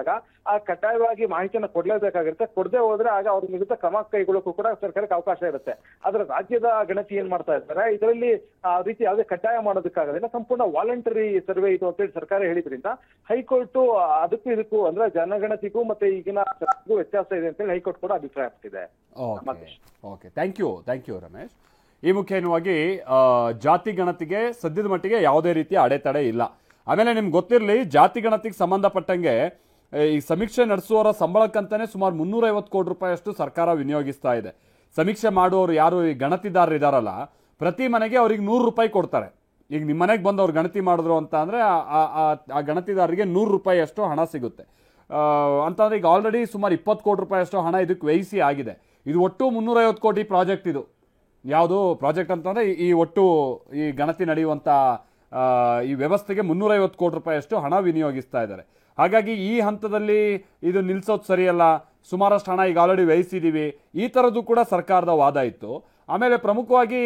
ಆ ಕಡ್ಡಾಯವಾಗಿ ಮಾಹಿತಿಯನ್ನು ಕೊಡ್ಲೇಬೇಕಾಗಿರುತ್ತೆ. ಕೊಡದೆ ಹೋದ್ರೆ ಆಗ ಅವ್ರ ವಿರುದ್ಧ ಕ್ರಮ ಕೈಗೊಳ್ಳೋಕ್ಕೂ ಕೂಡ ಸರ್ಕಾರಕ್ಕೆ ಅವಕಾಶ ಇರುತ್ತೆ. ಆದ್ರೆ ರಾಜ್ಯದ ಗಣತಿ ಏನ್ ಮಾಡ್ತಾ ಇರ್ತಾರೆ, ಇದರಲ್ಲಿ ಆ ರೀತಿ ಯಾವುದೇ ಕಡ್ಡಾಯ ಮಾಡೋದಕ್ಕಾಗೋದಿಲ್ಲ, ಸಂಪೂರ್ಣ ವಾಲಂಟರಿ ಸರ್ವೆ ಇದು ಅಂತೇಳಿ ಸರ್ಕಾರ ಹೇಳಿದ್ರಿಂದ ಹೈಕೋರ್ಟ್ ಅದಕ್ಕೂ ಇದಕ್ಕೂ ಅಂದ್ರೆ ಜನಗಣತಿಗೂ ಮತ್ತೆ ಈಗಿನ ವ್ಯತ್ಯಾಸ ಇದೆ ಅಂತೇಳಿ ಹೈಕೋರ್ಟ್ ಕೂಡ ಅಭಿಪ್ರಾಯಪಟ್ಟಿದೆ. Okay, thank you Ramesh. ಈ ಮುಖ್ಯವಾಗಿ ಜಾತಿ ಗಣತಿಗೆ ಸದ್ಯದ ಮಟ್ಟಿಗೆ ಯಾವುದೇ ರೀತಿಯ ಅಡೆತಡೆ ಇಲ್ಲ. ಆಮೇಲೆ ನಿಮ್ಗೆ ಗೊತ್ತಿರಲಿ, ಜಾತಿ ಗಣತಿಗೆ ಸಂಬಂಧಪಟ್ಟಂಗೆ ಈ ಸಮೀಕ್ಷೆ ನಡೆಸುವವರ ಸಂಬಳಕ್ಕಂತಾನೆ ಸುಮಾರು 350 ಕೋಟಿ ರೂಪಾಯಿಯಷ್ಟು ಸರ್ಕಾರ ವಿನಿಯೋಗಿಸ್ತಾ ಇದೆ. ಸಮೀಕ್ಷೆ ಮಾಡುವವರು ಯಾರು ಈ ಗಣತಿದಾರರು ಇದಾರಲ್ಲ, ಪ್ರತಿ ಮನೆಗೆ ಅವ್ರಿಗೆ 100 ರೂಪಾಯಿ ಕೊಡ್ತಾರೆ. ಈಗ ನಿಮ್ಮ ಮನೆಗೆ ಬಂದು ಅವ್ರು ಗಣತಿ ಮಾಡಿದ್ರು ಅಂತ ಅಂದ್ರೆ ಆ ಗಣತಿದಾರರಿಗೆ 100 ರೂಪಾಯಿಯಷ್ಟು ಹಣ ಸಿಗುತ್ತೆ ಅಂತಂದ್ರೆ ಈಗ ಆಲ್ರೆಡಿ ಸುಮಾರು 20 ಕೋಟಿ ರೂಪಾಯಿಯಷ್ಟು ಹಣ ಇದಕ್ಕೆ ವ್ಯಯಿಸಿ ಆಗಿದೆ. ಇದು ಒಟ್ಟು 350 ಕೋಟಿ ಪ್ರಾಜೆಕ್ಟ್. ಇದು ಯಾವುದು ಪ್ರಾಜೆಕ್ಟ್ ಅಂತಂದ್ರೆ ಈ ಒಟ್ಟು ಈ ಗಣತಿ ನಡೆಯುವಂತ ಈ ವ್ಯವಸ್ಥೆಗೆ 350 ಕೋಟಿ ರೂಪಾಯಿಯಷ್ಟು ಹಣ ವಿನಿಯೋಗಿಸ್ತಾ ಇದ್ದಾರೆ. ಹಾಗಾಗಿ ಈ ಹಂತದಲ್ಲಿ ಇದು ನಿಲ್ಸೋದು ಸರಿಯಲ್ಲ, ಸುಮಾರಷ್ಟು ಹಣ ಈಗ ಆಲ್ರೆಡಿ ವ್ಯಯಿಸಿದೀವಿ, ಈ ಥರದ್ದು ಕೂಡ ಸರ್ಕಾರದ ವಾದ ಇತ್ತು. ಆಮೇಲೆ ಪ್ರಮುಖವಾಗಿ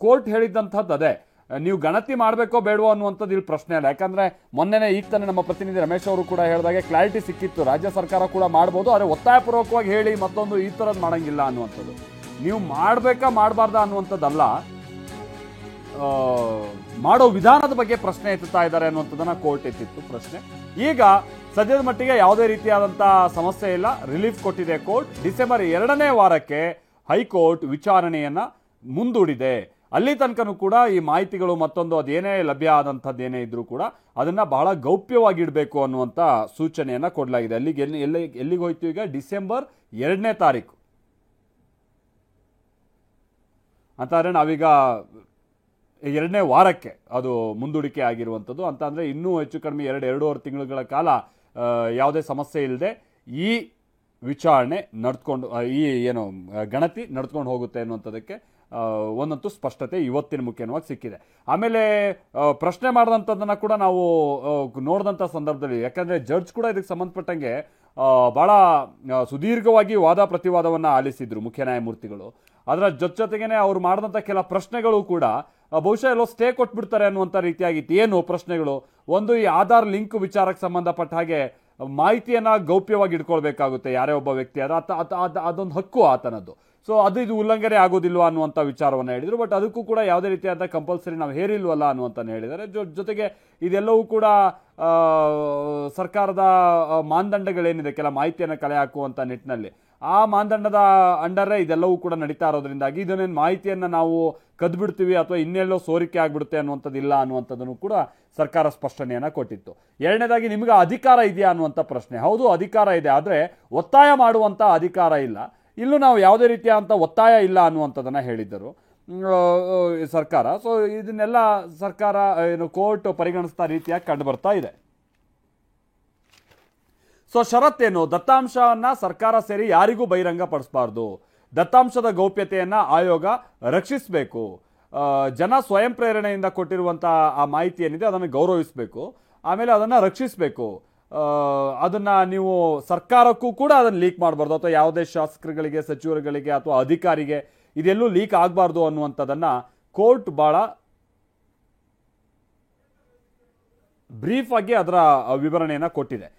ಕೋರ್ಟ್ ಹೇಳಿದ್ದಂಥದ್ದು ಅದೇ, ನೀವು ಗಣತಿ ಮಾಡಬೇಕೋ ಬೇಡವೋ ಅನ್ನುವಂಥದ್ದು ಇಲ್ಲಿ ಪ್ರಶ್ನೆ ಅಲ್ಲ. ಯಾಕಂದ್ರೆ ಮೊನ್ನೆನೇ ಈಗ ತಾನೇ ನಮ್ಮ ಪ್ರತಿನಿಧಿ ರಮೇಶ್ ಅವರು ಕೂಡ ಹೇಳಿದಾಗೆ ಕ್ಲಾರಿಟಿ ಸಿಕ್ಕಿತ್ತು, ರಾಜ್ಯ ಸರ್ಕಾರ ಕೂಡ ಮಾಡ್ಬೋದು, ಆದರೆ ಒತ್ತಾಯಪೂರ್ವಕವಾಗಿ ಹೇಳಿ ಮತ್ತೊಂದು ಈ ಥರದ್ದು ಮಾಡಂಗಿಲ್ಲ ಅನ್ನುವಂಥದ್ದು. ನೀವು ಮಾಡಬೇಕಾ ಮಾಡಬಾರ್ದಾ ಅನ್ನುವಂಥದ್ದಲ್ಲ, ಮಾಡೋ ವಿಧಾನದ ಬಗ್ಗೆ ಪ್ರಶ್ನೆ ಎತ್ತುತ್ತಾ ಇದ್ದಾರೆ ಅನ್ನುವಂಥದ್ದನ್ನ ಕೋರ್ಟ್ ಎತ್ತಿತ್ತು ಪ್ರಶ್ನೆ. ಈಗ ಸದ್ಯದ ಮಟ್ಟಿಗೆ ಯಾವುದೇ ರೀತಿಯಾದಂತಹ ಸಮಸ್ಯೆ ಇಲ್ಲ, ರಿಲೀಫ್ ಕೊಟ್ಟಿದೆ ಕೋರ್ಟ್. ಡಿಸೆಂಬರ್ 2ನೇ ವಾರಕ್ಕೆ ಹೈಕೋರ್ಟ್ ವಿಚಾರಣೆಯನ್ನ ಮುಂದೂಡಿದೆ. ಅಲ್ಲಿ ತನಕನೂ ಕೂಡ ಈ ಮಾಹಿತಿಗಳು ಮತ್ತೊಂದು ಅದೇನೇ ಲಭ್ಯ ಆದಂಥದ್ದು ಏನೇ ಇದ್ರೂ ಕೂಡ ಅದನ್ನ ಬಹಳ ಗೌಪ್ಯವಾಗಿಡಬೇಕು ಅನ್ನುವಂಥ ಸೂಚನೆಯನ್ನ ಕೊಡಲಾಗಿದೆ. ಅಲ್ಲಿಗೆ ಎಲ್ಲಿಗೆ ಹೋಯ್ತು ಈಗ? ಡಿಸೆಂಬರ್ 2ನೇ ತಾರೀಕು ಅಂತಂದ್ರೆ ನಾವೀಗ 2ನೇ ವಾರಕ್ಕೆ ಅದು ಮುಂದೂಡಿಕೆ ಆಗಿರುವಂಥದ್ದು ಅಂತ ಅಂದ್ರೆ ಇನ್ನೂ ಹೆಚ್ಚು ಕಡಿಮೆ 2-2.5 ತಿಂಗಳುಗಳ ಕಾಲ ಯಾವುದೇ ಸಮಸ್ಯೆ ಇಲ್ಲದೆ ಈ ವಿಚಾರಣೆ ನಡ್ಕೊಂಡು ಈ ಏನು ಗಣತಿ ನಡ್ಕೊಂಡು ಹೋಗುತ್ತೆ ಅನ್ನುವಂಥದ್ದಕ್ಕೆ ಒಂದಂತೂ ಸ್ಪಷ್ಟತೆ ಇವತ್ತಿನ ಮುಖ್ಯವಾಗಿ ಸಿಕ್ಕಿದೆ. ಆಮೇಲೆ ಪ್ರಶ್ನೆ ಮಾಡಿದಂಥದ್ದನ್ನು ಕೂಡ ನಾವು ನೋಡಿದಂಥ ಸಂದರ್ಭದಲ್ಲಿ, ಯಾಕಂದರೆ ಜಡ್ಜ್ ಕೂಡ ಇದಕ್ಕೆ ಸಂಬಂಧಪಟ್ಟಂಗೆ ಬಹಳ ಸುದೀರ್ಘವಾಗಿ ವಾದ ಪ್ರತಿವಾದವನ್ನು ಆಲಿಸಿದ್ರು ಮುಖ್ಯ ನ್ಯಾಯಮೂರ್ತಿಗಳು. ಅದರ ಜೊತೆಗೇನೆ ಅವ್ರು ಮಾಡಿದಂಥ ಕೆಲ ಪ್ರಶ್ನೆಗಳು ಕೂಡ ಬಹುಶಃ ಎಲ್ಲೋ ಸ್ಟೇ ಕೊಟ್ಬಿಡ್ತಾರೆ ಅನ್ನುವಂಥ ರೀತಿಯಾಗಿತ್ತು. ಏನು ಪ್ರಶ್ನೆಗಳು? ಒಂದು, ಈ ಆಧಾರ್ ಲಿಂಕ್ ವಿಚಾರಕ್ಕೆ ಸಂಬಂಧಪಟ್ಟ ಹಾಗೆ ಮಾಹಿತಿಯನ್ನ ಗೌಪ್ಯವಾಗಿ ಇಟ್ಕೊಳ್ಬೇಕಾಗುತ್ತೆ ಯಾರೇ ಒಬ್ಬ ವ್ಯಕ್ತಿ, ಅದೊಂದು ಹಕ್ಕು ಆತನದ್ದು. ಸೊ ಇದು ಉಲ್ಲಂಘನೆ ಆಗೋದಿಲ್ವಾ ಅನ್ನುವಂಥ ವಿಚಾರವನ್ನು ಹೇಳಿದರು. ಬಟ್ ಅದಕ್ಕೂ ಕೂಡ ಯಾವುದೇ ರೀತಿಯಾದ ಕಂಪಲ್ಸರಿ ನಾವು ಹೇರಿಲ್ವಲ್ಲ ಅನ್ನುವಂತ ಹೇಳಿದ್ದಾರೆ. ಜೊತೆಗೆ ಇದೆಲ್ಲವೂ ಕೂಡ ಸರ್ಕಾರದ ಮಾನದಂಡಗಳೇನಿದೆ ಕೆಲ ಮಾಹಿತಿಯನ್ನು ಕಲೆ ಹಾಕುವಂಥ ನಿಟ್ಟಿನಲ್ಲಿ, ಆ ಮಾನದಂಡದ ಅಂಡರೇ ಇದೆಲ್ಲವೂ ಕೂಡ ನಡೀತಾ ಇರೋದ್ರಿಂದಾಗಿ ಇದನ್ನೇನು ಮಾಹಿತಿಯನ್ನು ನಾವು ಕದ್ಬಿಡ್ತೀವಿ ಅಥವಾ ಇನ್ನೆಲ್ಲೋ ಸೋರಿಕೆ ಆಗ್ಬಿಡುತ್ತೆ ಅನ್ನುವಂಥದ್ದು ಇಲ್ಲ ಅನ್ನುವಂಥದ್ದನ್ನು ಕೂಡ ಸರ್ಕಾರ ಸ್ಪಷ್ಟನೆಯನ್ನು ಕೊಟ್ಟಿತ್ತು. ಎರಡನೇದಾಗಿ, ನಿಮಗೆ ಅಧಿಕಾರ ಇದೆಯಾ ಅನ್ನುವಂಥ ಪ್ರಶ್ನೆ. ಹೌದು, ಅಧಿಕಾರ ಇದೆ, ಆದರೆ ಒತ್ತಾಯ ಮಾಡುವಂಥ ಅಧಿಕಾರ ಇಲ್ಲ. ಇಲ್ಲೂ ನಾವು ಯಾವುದೇ ರೀತಿಯಾದಂಥ ಒತ್ತಾಯ ಇಲ್ಲ ಅನ್ನುವಂಥದ್ದನ್ನು ಹೇಳಿದ್ದರು ಸರ್ಕಾರ. ಸೊ ಇದನ್ನೆಲ್ಲ ಸರ್ಕಾರ ಕೋರ್ಟ್ ಪರಿಗಣಿಸ್ತಾ ರೀತಿಯಾಗಿ ಕಂಡು ಬರ್ತಾ ಇದೆ. ಸೊ ಷರತ್ತೇನು? ದತ್ತಾಂಶವನ್ನ ಸರ್ಕಾರ ಸೇರಿ ಯಾರಿಗೂ ಬಹಿರಂಗ ಪಡಿಸಬಾರ್ದು. ದತ್ತಾಂಶದ ಗೌಪ್ಯತೆಯನ್ನ ಆಯೋಗ ರಕ್ಷಿಸಬೇಕು. ಜನ ಸ್ವಯಂ ಪ್ರೇರಣೆಯಿಂದ ಕೊಟ್ಟಿರುವಂಥ ಆ ಮಾಹಿತಿ ಏನಿದೆ ಅದನ್ನು ಗೌರವಿಸಬೇಕು, ಆಮೇಲೆ ಅದನ್ನು ರಕ್ಷಿಸಬೇಕು. ಅದನ್ನು ನೀವು ಸರ್ಕಾರಕ್ಕೂ ಕೂಡ ಅದನ್ನು ಲೀಕ್ ಮಾಡಬಾರ್ದು, ಅಥವಾ ಯಾವುದೇ ಶಾಸಕರುಗಳಿಗೆ, ಸಚಿವರುಗಳಿಗೆ ಅಥವಾ ಅಧಿಕಾರಿಗೆ ಇದೆಲ್ಲೂ ಲೀಕ್ ಆಗಬಾರ್ದು ಅನ್ನುವಂಥದ್ದನ್ನು ಕೋರ್ಟ್ ಭಾಳ ಬ್ರೀಫ್ ಆಗಿ ಅದರ ವಿವರಣೆಯನ್ನು ಕೊಟ್ಟಿದೆ.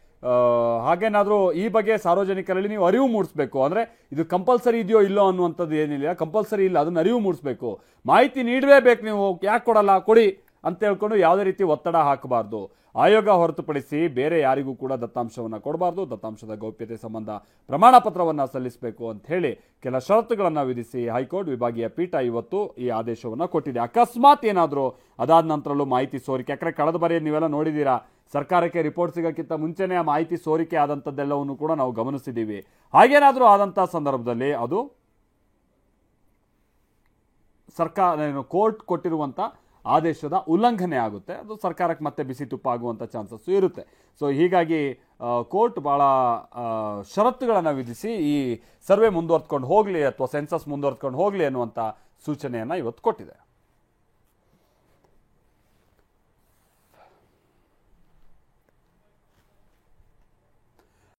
ಹಾಗೇನಾದರೂ ಈ ಬಗ್ಗೆ ಸಾರ್ವಜನಿಕರಲ್ಲಿ ನೀವು ಅರಿವು ಮೂಡಿಸ್ಬೇಕು. ಅಂದರೆ ಇದು ಕಂಪಲ್ಸರಿ ಇದೆಯೋ ಇಲ್ಲೋ ಅನ್ನುವಂಥದ್ದು ಏನಿಲ್ಲ, ಕಂಪಲ್ಸರಿ ಇಲ್ಲ, ಅದನ್ನು ಅರಿವು ಮೂಡಿಸ್ಬೇಕು. ಮಾಹಿತಿ ನೀಡಲೇಬೇಕು, ನೀವು ಯಾಕೆ ಕೊಡಲ್ಲ, ಕೊಡಿ ಅಂತ ಹೇಳ್ಕೊಂಡು ಯಾವುದೇ ರೀತಿ ಒತ್ತಡ ಹಾಕಬಾರ್ದು. ಆಯೋಗ ಹೊರತುಪಡಿಸಿ ಬೇರೆ ಯಾರಿಗೂ ಕೂಡ ದತ್ತಾಂಶವನ್ನು ಕೊಡಬಾರ್ದು. ದತ್ತಾಂಶದ ಗೌಪ್ಯತೆ ಸಂಬಂಧ ಪ್ರಮಾಣ ಪತ್ರವನ್ನು ಸಲ್ಲಿಸಬೇಕು ಅಂತ ಹೇಳಿ ಕೆಲ ಷರತ್ತುಗಳನ್ನು ವಿಧಿಸಿ ಹೈಕೋರ್ಟ್ ವಿಭಾಗೀಯ ಪೀಠ ಇವತ್ತು ಈ ಆದೇಶವನ್ನು ಕೊಟ್ಟಿದೆ. ಅಕಸ್ಮಾತ್ ಏನಾದರೂ ಅದಾದ ನಂತರಲ್ಲೂ ಮಾಹಿತಿ ಸೋರಿಕೆ, ಯಾಕಂದರೆ ಕಳೆದ ಬಾರಿ ನೀವೆಲ್ಲ ನೋಡಿದ್ದೀರಾ, ಸರ್ಕಾರಕ್ಕೆ ರಿಪೋರ್ಟ್ ಸಿಗೋಕ್ಕಿಂತ ಮುಂಚೆನೇ ಆ ಮಾಹಿತಿ ಸೋರಿಕೆ ಆದಂಥದ್ದೆಲ್ಲವನ್ನು ಕೂಡ ನಾವು ಗಮನಿಸಿದ್ದೀವಿ. ಹಾಗೇನಾದರೂ ಆದಂಥ ಸಂದರ್ಭದಲ್ಲಿ ಅದು ಕೋರ್ಟ್ ಕೊಟ್ಟಿರುವಂಥ ಆದೇಶದ ಉಲ್ಲಂಘನೆ ಆಗುತ್ತೆ. ಅದು ಸರ್ಕಾರಕ್ಕೆ ಮತ್ತೆ ಬಿಸಿ ತುಪ್ಪ ಆಗುವಂಥ ಚಾನ್ಸಸ್ಸು ಇರುತ್ತೆ. ಸೊ ಹೀಗಾಗಿ ಕೋರ್ಟ್ ಭಾಳ ಷರತ್ತುಗಳನ್ನು ವಿಧಿಸಿ ಈ ಸರ್ವೆ ಮುಂದುವರ್ತ್ಕೊಂಡು ಹೋಗಲಿ ಅಥವಾ ಸೆನ್ಸಸ್ ಮುಂದುವರ್ತ್ಕೊಂಡು ಹೋಗಲಿ ಅನ್ನುವಂಥ ಸೂಚನೆಯನ್ನು ಇವತ್ತು ಕೊಟ್ಟಿದೆ.